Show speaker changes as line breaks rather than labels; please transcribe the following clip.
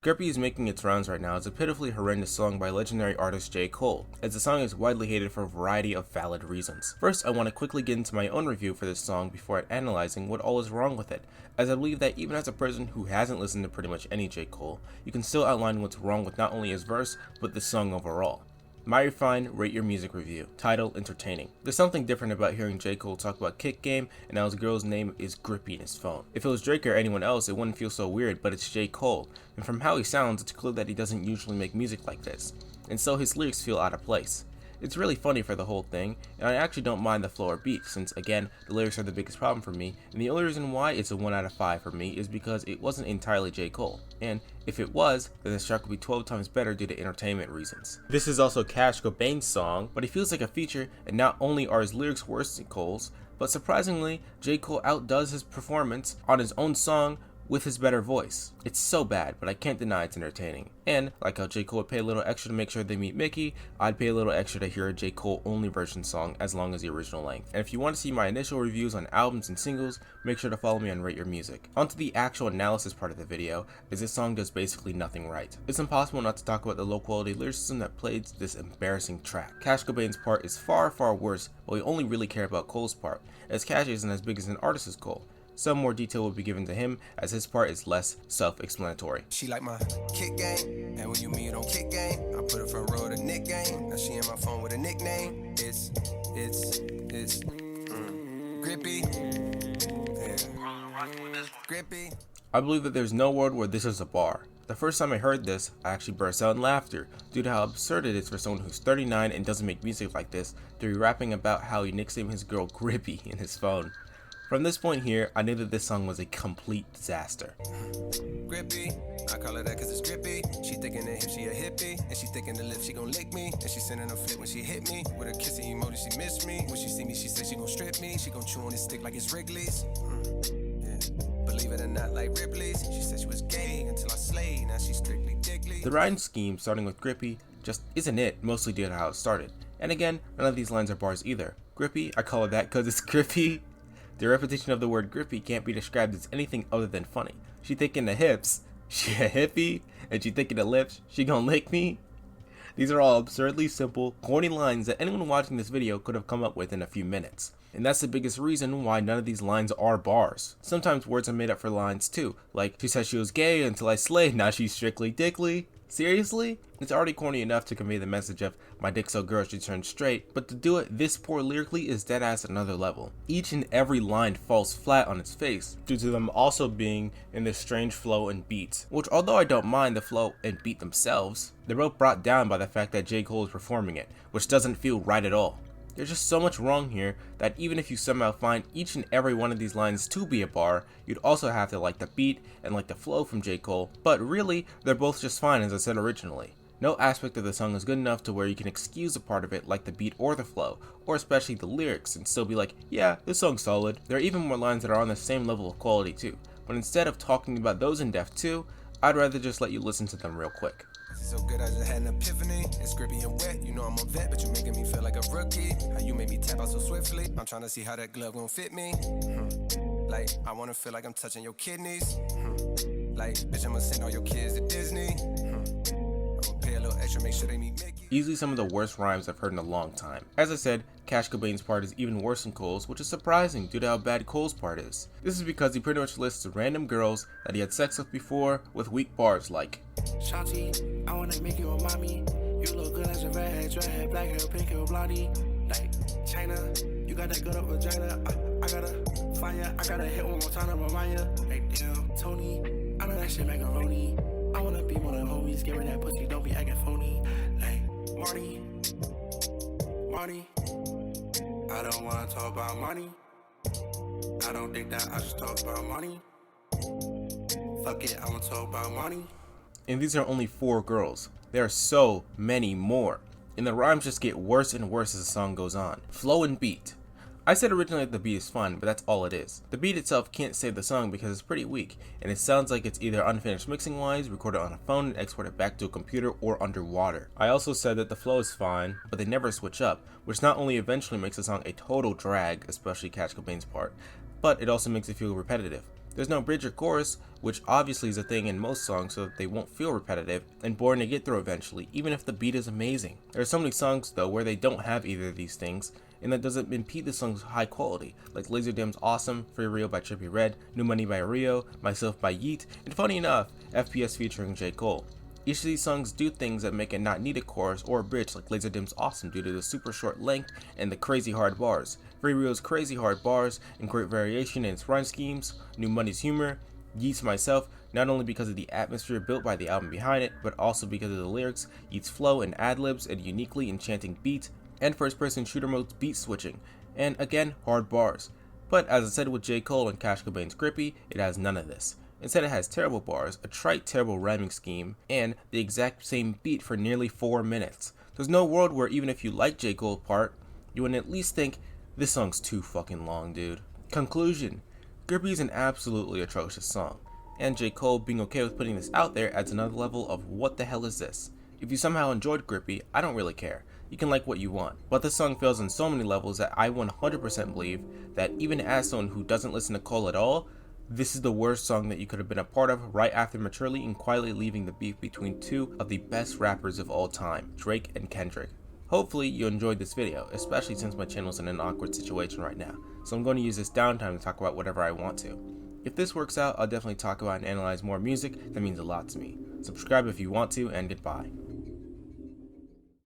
Grippy is making its rounds right now as a pitifully horrendous song by legendary artist J.Cole, as the song is widely hated for a variety of valid reasons. First, I want to quickly get into my own review for this song before analyzing what all is wrong with it, as I believe that even as a person who hasn't listened to pretty much any J.Cole, you can still outline what's wrong with not only his verse, but the song overall. My refined Rate Your Music review. Title, entertaining. There's something different about hearing J. Cole talk about kick game and how his girl's name is Grippy in his phone. If it was Drake or anyone else, it wouldn't feel so weird, but it's J. Cole, and from how he sounds, it's clear that he doesn't usually make music like this, and so his lyrics feel out of place. It's really funny for the whole thing, and I actually don't mind the flow or beat, since again, the lyrics are the biggest problem for me, and the only reason why it's a 1 out of 5 for me is because it wasn't entirely J. Cole, and if it was, then this track would be 12 times better due to entertainment reasons. This is also Cash Cobain's song, but he feels like a feature, and not only are his lyrics worse than Cole's, but surprisingly, J. Cole outdoes his performance on his own song with his better voice. It's so bad, but I can't deny it's entertaining. And, like how J. Cole would pay a little extra to make sure they meet Mickey, I'd pay a little extra to hear a J. Cole only version song as long as the original length. And if you want to see my initial reviews on albums and singles, make sure to follow me on Rate Your Music. Onto the actual analysis part of the video, as this song does basically nothing right. It's impossible not to talk about the low quality lyricism that plagues this embarrassing track. Cash Cobain's part is far worse, but we only really care about Cole's part, as Cash isn't as big as an artist as Cole. Some more detail will be given to him, as his part is less self-explanatory.
She like my kick game, and when you meet on kick game, I put her front row to Nick game. Now she in my phone with a nickname. It's Grippy. Yeah. Grippy.
I believe that there's no world where this is a bar. The first time I heard this, I actually burst out in laughter due to how absurd it is for someone who's 39 and doesn't make music like this to be rapping about how he nicknamed his girl Grippy in his phone. From this point here, I knew that this song was a complete disaster.
Grippy, I call her that cause it's grippy. She thinking that if she a hippie, and she thinking the lip she gon' lick me, and she sending a flip when she hit me. With her kissing emoji, she missed me. When she see me, she said she gon' strip me. She gon' chew on this stick like it's Wrigley's. Yeah. Believe it or not, like Ripley's. She said she was gay until I slayed. Now she's strictly dickly.
The rhyme scheme, starting with Grippy, just isn't it, mostly due to how it started. And again, none of these lines are bars either. Grippy, I call it that cause it's grippy. The repetition of the word grippy can't be described as anything other than funny. She thinking the hips, she a hippie, and she thinking the lips, she gon' lick me. These are all absurdly simple, corny lines that anyone watching this video could have come up with in a few minutes. And that's the biggest reason why none of these lines are bars. Sometimes words are made up for lines too, like she said she was gay until I slayed, now she's strictly dickly. Seriously? It's already corny enough to convey the message of my dick so girl should turn straight, but to do it this poor lyrically is deadass another level. Each and every line falls flat on its face, due to them also being in this strange flow and beat, which although I don't mind the flow and beat themselves, they're both brought down by the fact that J. Cole is performing it, which doesn't feel right at all. There's just so much wrong here that even if you somehow find each and every one of these lines to be a bar, you'd also have to like the beat and like the flow from J. Cole, but really, they're both just fine as I said originally. No aspect of the song is good enough to where you can excuse a part of it like the beat or the flow, or especially the lyrics, and still be like, yeah, this song's solid. There are even more lines that are on the same level of quality too, but instead of talking about those in depth too, I'd rather just let you listen to them real quick.
So good, I just had an epiphany. It's grippy and wet, you know I'm a vet, but you making me feel like a rookie. How you made me tap out so swiftly. I'm trying to see how that glove gon' fit me. Like, I wanna feel like I'm touching your kidneys. Like, bitch, I'ma send all your kids to Disney. I'ma pay a little extra, make sure they meet Mickey.
Easily some of the worst rhymes I've heard in a long time. As I said, Cash Cobain's part is even worse than Cole's, which is surprising due to how bad Cole's part is. This is because he pretty much lists random girls that he had sex with before with weak bars like
Shanti, I wanna make you a mommy. You look good as a redhead, dreadhead, black hair, pink hair, blondie. Like China, you got that good up vagina. I gotta find ya, I gotta hit one more time to remind ya. Like damn, Tony, I know that shit macaroni. I wanna be one of the homies, give her that pussy, don't be acting phony. Like Marty, I don't wanna talk about money. I don't think that I should talk about money. Fuck it, I wanna talk about money.
And these are only 4 girls. There are so many more. And the rhymes just get worse and worse as the song goes on. Flow and beat. I said originally that the beat is fun, but that's all it is. The beat itself can't save the song because it's pretty weak, and it sounds like it's either unfinished mixing wise, recorded on a phone and exported back to a computer, or underwater. I also said that the flow is fine, but they never switch up, which not only eventually makes the song a total drag, especially Cash Cobain's part, but it also makes it feel repetitive. There's no bridge or chorus, which obviously is a thing in most songs so that they won't feel repetitive and boring to get through eventually, even if the beat is amazing. There are so many songs though where they don't have either of these things, and that doesn't impede the song's high quality, like Laserdim's Awesome, Free Rio by Trippie Redd, New Money by Rio, Myself by Yeet, and funny enough, FPS featuring J. Cole. Each of these songs do things that make it not need a chorus or a bridge like Laserdim's Awesome due to the super short length and the crazy hard bars, Free Rio's crazy hard bars and great variation in its rhyme schemes, New Money's humor, Yeet's Myself, not only because of the atmosphere built by the album behind it, but also because of the lyrics, Yeet's flow and ad-libs and uniquely enchanting beat, and first-person shooter mode's beat switching, and again, hard bars. But as I said with J. Cole and Cash Cobain's Grippy, it has none of this. Instead it has terrible bars, a trite terrible rhyming scheme, and the exact same beat for nearly 4 minutes. There's no world where even if you like J. Cole's part, you would at least think, this song's too fucking long, dude. Conclusion. Grippy is an absolutely atrocious song, and J. Cole being okay with putting this out there adds another level of what the hell is this. If you somehow enjoyed Grippy, I don't really care. You can like what you want, but this song fails on so many levels that I 100% believe that even as someone who doesn't listen to Cole at all, this is the worst song that you could have been a part of right after maturely and quietly leaving the beef between two of the best rappers of all time, Drake and Kendrick. Hopefully you enjoyed this video, especially since my channel is in an awkward situation right now, so I'm going to use this downtime to talk about whatever I want to. If this works out, I'll definitely talk about and analyze more music that means a lot to me. Subscribe if you want to, and goodbye.